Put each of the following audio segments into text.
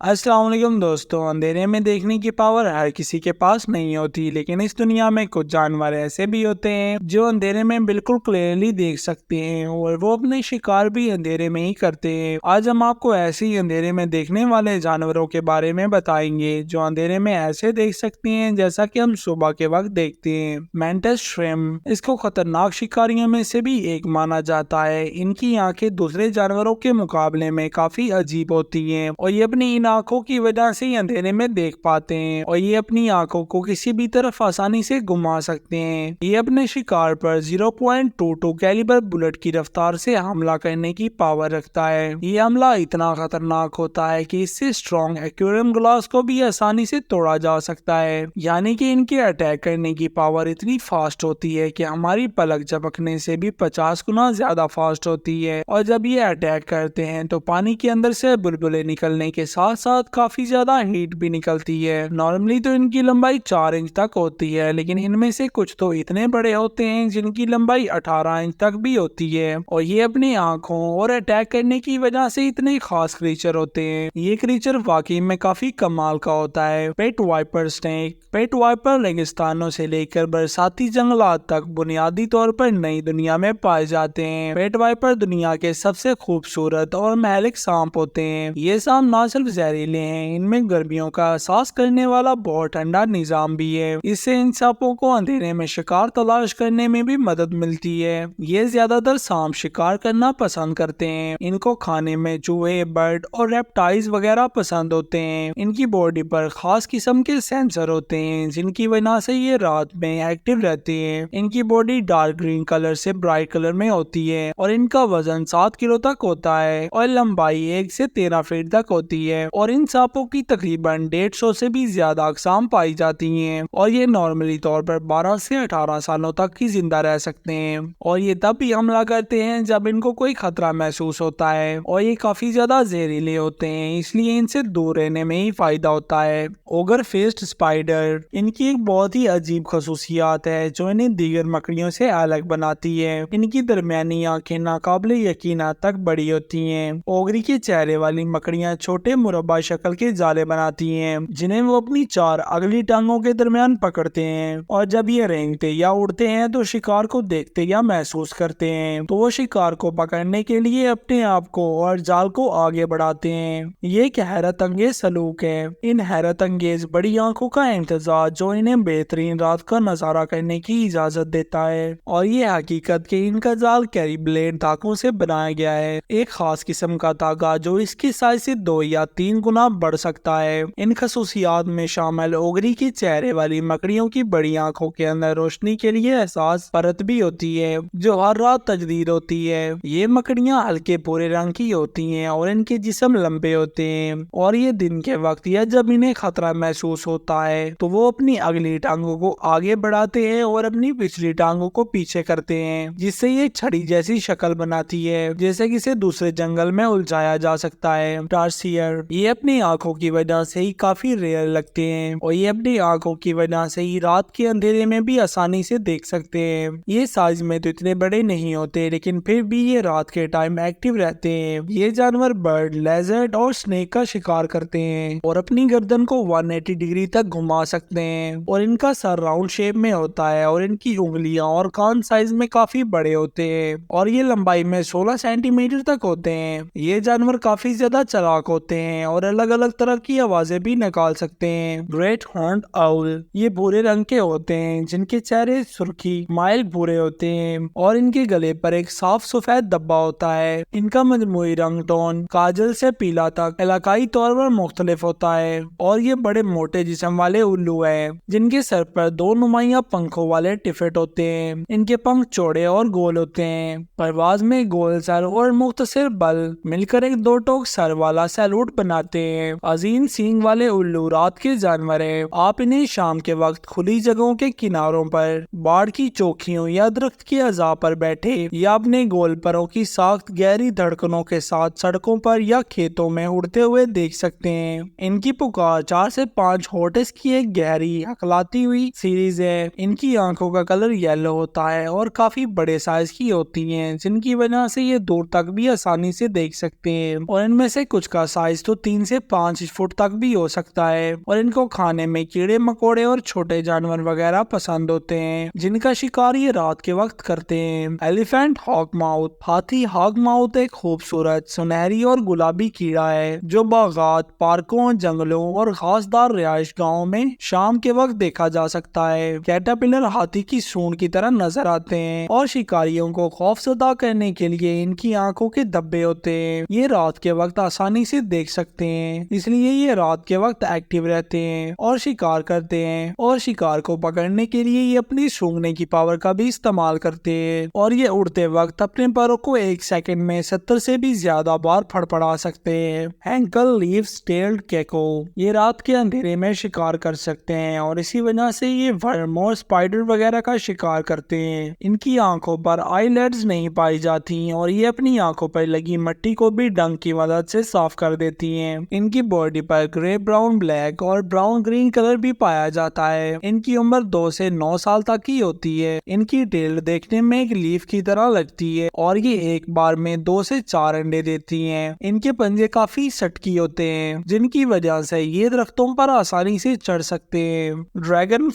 अस्सलाम वालेकुम दोस्तों। अंधेरे में देखने की पावर हर किसी के पास नहीं होती, लेकिन इस दुनिया में कुछ जानवर ऐसे भी होते हैं जो अंधेरे में बिल्कुल क्लियरली देख सकते हैं और वो अपने शिकार भी अंधेरे में ही करते हैं। आज हम आपको ऐसे ही अंधेरे में देखने वाले जानवरों के बारे में बताएंगे जो अंधेरे में ऐसे देख सकते हैं जैसा कि हम सुबह के वक्त देखते हैं। मैंटिस श्रिम्प, इसको खतरनाक शिकारियों में से भी एक माना जाता है। इनकी आंखें दूसरे जानवरों के मुकाबले में काफी अजीब होती हैं और ये अपनी इन आंखों की वजह से ही अंधेरे में देख पाते हैं और ये अपनी आंखों को किसी भी तरफ आसानी से घुमा सकते हैं। ये अपने शिकार पर 0.22 कैलिबर बुलेट की रफ्तार से हमला करने की पावर रखता है। ये हमला इतना खतरनाक होता है कि इससे स्ट्रॉन्ग एक्वेरियम ग्लास को भी आसानी से तोड़ा जा सकता है। यानी कि इनके अटैक करने की पावर इतनी फास्ट होती है कि हमारी पलक झपकने से भी 50 गुना ज्यादा फास्ट होती है। और जब ये अटैक करते हैं तो पानी के अंदर से बुलबुले निकलने के साथ साथ काफी ज्यादा हीट भी निकलती है। नॉर्मली तो इनकी लंबाई 4 इंच तक होती है, लेकिन इनमें से कुछ तो इतने बड़े होते हैं जिनकी लंबाई 18 इंच तक भी होती है। और ये अपनी आंखों और अटैक करने की वजह से इतने खास क्रीचर होते हैं। ये क्रीचर वाकई में काफी कमाल का होता है। पेट वाइपर स्नेक, पेट वाइपर रेगिस्तानों से लेकर बरसाती जंगलात तक बुनियादी तौर पर नई दुनिया में पाए जाते हैं। पेट वाइपर दुनिया के सबसे खूबसूरत और महलिक सांप होते हैं। ये सांप ना सिर्फ जहरीले हैं, इनमें गर्मियों का एहसास करने वाला बहुत ठंडा निजाम भी है। इससे इन सांपों को अंधेरे में शिकार तलाश करने में भी मदद मिलती है। ये ज्यादातर सांप शिकार करना पसंद करते हैं। इनको खाने में चूहे, बर्ड और रेप्टाइल्स वगैरह पसंद होते हैं। इनकी बॉडी पर खास किस्म के सेंसर होते हैं जिनकी वजह से ये रात में एक्टिव रहते हैं। इनकी बॉडी डार्क ग्रीन कलर से ब्राइट कलर में होती है और इनका वजन 7 किलो तक होता है और लंबाई 1 से 13 फीट तक होती है। और इन सांपों की तकरीबन 150 से भी ज्यादा अक़साम पाई जाती हैं और ये नॉर्मली तौर पर 12 से 18 सालों तक ही जिंदा रह सकते हैं। और ये तब भी हमला करते हैं जब इनको कोई खतरा महसूस होता है और ये काफी ज्यादा जहरीले होते हैं, इसलिए इनसे दूर रहने में ही फायदा होता है। ओगर फेस्ड स्पाइडर, इनकी एक बहुत ही अजीब खसूसियात है जो इन्हें दीगर मकड़ियों से अलग बनाती है। इनकी दरमियानी आंखें नाकाबिले यकीन तक बड़ी होती हैं। ओगरी के चेहरे वाली मकड़ियां छोटे मुरब्बा शक्ल के जाले बनाती हैं जिन्हें वो अपनी 4 अगली टांगों के दरमियान पकड़ते हैं और जब ये रेंगते या उड़ते हैं तो शिकार को देखते या महसूस करते हैं तो वो शिकार को पकड़ने के लिए अपने आप को और जाल को आगे बढ़ाते हैं। ये एक हैरत अंगेज सलूक है। इन हैरत अंगेज बड़ी आंखों का इंतजार जो इन्हें बेहतरीन रात का नजारा करने की इजाजत देता है और ये हकीकत कि इनका जाल कैरी ब्लेड धागों से बनाया गया है, एक खास किस्म का धागा जो इसकी साइज से 2 या 3 गुना बढ़ सकता है। इन खसूसियात में शामिल ओगरी की चेहरे वाली मकड़ियों की बड़ी आंखों के अंदर रोशनी के लिए एहसास परत भी होती है जो हर रात तजदीद होती है। ये मकड़ियां हल्के भूरे रंग की होती हैं और इनके जिस्म लंबे होते हैं और ये दिन के वक्त या जब इन्हें खतरा महसूस होता है तो वो अपनी अगली टांगों को आगे बढ़ाते हैं और अपनी पिछली टांगों को पीछे करते हैं, जिससे ये छड़ी जैसी शक्ल बनाती है जैसे किसी दूसरे जंगल में उलझाया जा सकता है। टार्सियर, ये अपनी आंखों की वजह से ही काफी रेयर लगते हैं और ये अपनी आंखों की वजह से ही रात के अंधेरे में भी आसानी से देख सकते हैं। ये साइज में तो इतने बड़े नहीं होते, लेकिन फिर भी ये रात के टाइम एक्टिव रहते हैं। ये जानवर बर्ड, लेजर्ड और स्नेक का शिकार करते हैं और अपनी गर्दन को 180 डिग्री तक घुमा सकते हैं और इनका सर राउंड शेप में होता है और इनकी उंगलियां और कान साइज में काफी बड़े होते हैं और ये लंबाई में 16 सेंटीमीटर तक होते हैं। ये जानवर काफी ज्यादा चालाक होते हैं और अलग अलग तरह की आवाजें भी निकाल सकते हैं। ग्रेट हॉर्न्ड आउल, ये भूरे रंग के होते हैं जिनके चेहरे सुर्खी माइल भूरे होते हैं और इनके गले पर एक साफ सफेद धब्बा होता है। इनका मजमूई रंग टोन काजल से पीला तक इलाकाई तौर पर मुख्तलिफ होता है और ये बड़े मोटे जिस्म वाले उल्लू है जिनके सर पर 2 नुमाइयां पंखों वाले टिफेट होते हैं। इनके पंख चौड़े और गोल होते हैं। परवाज में गोल सर और मुख्तसर बल मिलकर एक 2 टोक सर वाला सैल्यूट बनाते हैं। अजीम सींग वाले उल्लू रात के जानवर है। आप इन्हें शाम के वक्त खुली जगहों के किनारों पर, बाढ़ की चौकियों या दरख्त की अज़ा पर बैठे या अपने गोल परों की साख्त गहरी धड़कनों के साथ सड़कों पर या खेतों में उड़ते हुए देख सकते हैं। इनकी पुकार 4 से 5 हॉर्टेस की एक गहरी हकलाती हुई सीरीज है। इनकी आंखों का कलर येलो होता है और काफी बड़े साइज की होती हैं, जिनकी वजह से ये दूर तक भी आसानी से देख सकते हैं और इनमें से कुछ का साइज तो 3 से 5 फुट तक भी हो सकता है और इनको खाने में कीड़े मकोड़े और छोटे जानवर वगैरह पसंद होते हैं, जिनका शिकार ये रात के वक्त करते हैं। Elephant hawk moth. हाथी हॉग माउथ एक खूबसूरत सुनहरी और गुलाबी कीड़ा है जो बागात, पार्कों, जंगलों और घासदार रिहाइश गाँव में शाम के वक्त देखा जा सकता है। कैटरपिलर हाथी की सूंड की तरह नजर आते हैं और शिकारियों को खौफजदा करने के लिए इनकी आंखों के धब्बे होते हैं। ये रात के वक्त आसानी से देख सकते हैं, इसलिए ये रात के वक्त एक्टिव रहते हैं और शिकार करते हैं, और शिकार को पकड़ने के लिए ये अपनी सूंघने की पावर का भी इस्तेमाल करते हैं और ये उड़ते वक्त अपने पैरों को 1 सेकंड में 70 से भी ज्यादा बार फड़फड़ा सकते हैं। Henkel's leaf tailed gecko. ये रात के अंधेरे में शिकार कर सकते हैं और इसी वजह से ये वर्म और स्पाइडर वगैरह का शिकार करते हैं। इनकी आंखों पर आईलेड्स नहीं पाई जाती और ये अपनी आंखों पर लगी मट्टी को भी डंक की मदद से साफ कर देती हैं। इनकी बॉडी पर ग्रे, ब्राउन, ब्लैक और ब्राउन ग्रीन कलर भी पाया जाता है। इनकी उम्र 2 से 9 साल तक की होती है। इनकी टेल देखने में एक लीफ की तरह लगती है और ये एक बार में 2 से 4 अंडे देती हैं। इनके पंजे काफी सटकी होते हैं, जिनकी वजह से ये दरख्तों पर आसानी से चढ़ सकते हैं। ड्रैगन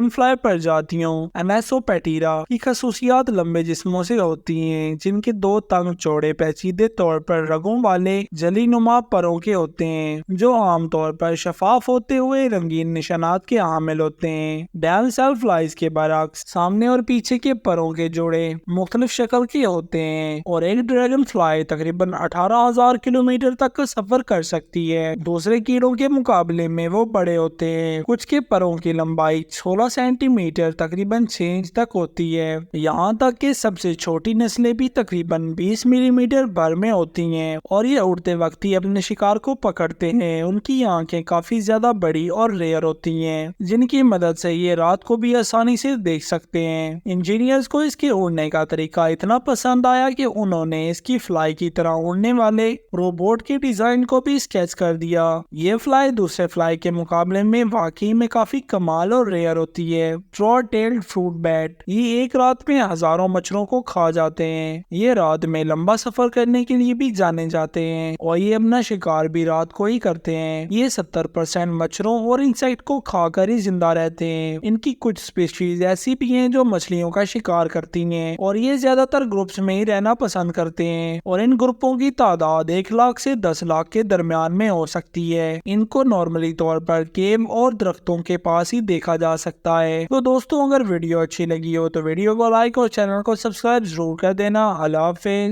फ्लाई प्रजातियों एमेसोपेटीरा की खसूसियात लंबे जिस्मों से होती हैं, जिनके 2 तंग चौड़े पेचीदे तौर पर रगों वाले जलीनुमा परों के होते हैं, जो आमतौर पर शफाफ होते हुए रंगीन निशानात के हामिल होते हैं। डैम सेल फ्लाइज के बरक्स सामने और पीछे के परों के जोड़े मुख्तलिफ शक्ल के होते हैं और एक ड्रैगन फ्लाई तकरीबन 18,000 किलोमीटर तक का सफर कर सकती है। दूसरे कीड़ों के मुकाबले में वो बड़े होते हैं। कुछ के परों की लंबाई 16 सेंटीमीटर तकरीबन 6 इंच तक होती है। यहाँ तक कि सबसे छोटी नस्लें भी तकरीबन 20 मिलीमीटर भर में होती हैं और ये उड़ते वक्त ही अपने शिकार को पकड़ते हैं। उनकी आंखें काफी ज्यादा बड़ी और रेयर होती हैं, जिनकी मदद से ये रात को भी आसानी से देख सकते हैं। इंजीनियर्स को इसके उड़ने का तरीका इतना पसंद आया कि उन्होंने इसकी फ्लाई की तरह उड़ने वाले रोबोट के डिजाइन को भी स्केच कर दिया। ये फ्लाई दूसरे फ्लाई के मुकाबले में वाकई में काफी कमाल और रेयर होती है। Short tailed fruit bat. ये एक रात में हजारों मच्छरों को खा जाते हैं। ये रात में लंबा सफर करने के लिए भी जाने जाते हैं और ये अपना शिकार भी रात को ही करते हैं। ये 70% मच्छरों और इंसेक्ट को खाकर ही जिंदा रहते हैं। इनकी कुछ स्पीशीज ऐसी भी हैं जो मछलियों का शिकार करती हैं और ये ज्यादातर ग्रुप्स में ही रहना पसंद करते हैं और इन ग्रुपों की तादाद 1 लाख से 10 लाख के दरमियान में हो सकती है। इनको नॉर्मली तौर पर केव और दरख्तों के पास ही देखा जा सकता है। तो दोस्तों, अगर वीडियो अच्छी लगी हो तो वीडियो को लाइक और चैनल को सब्सक्राइब जरूर कर देना। अल्लाह हाफिज़।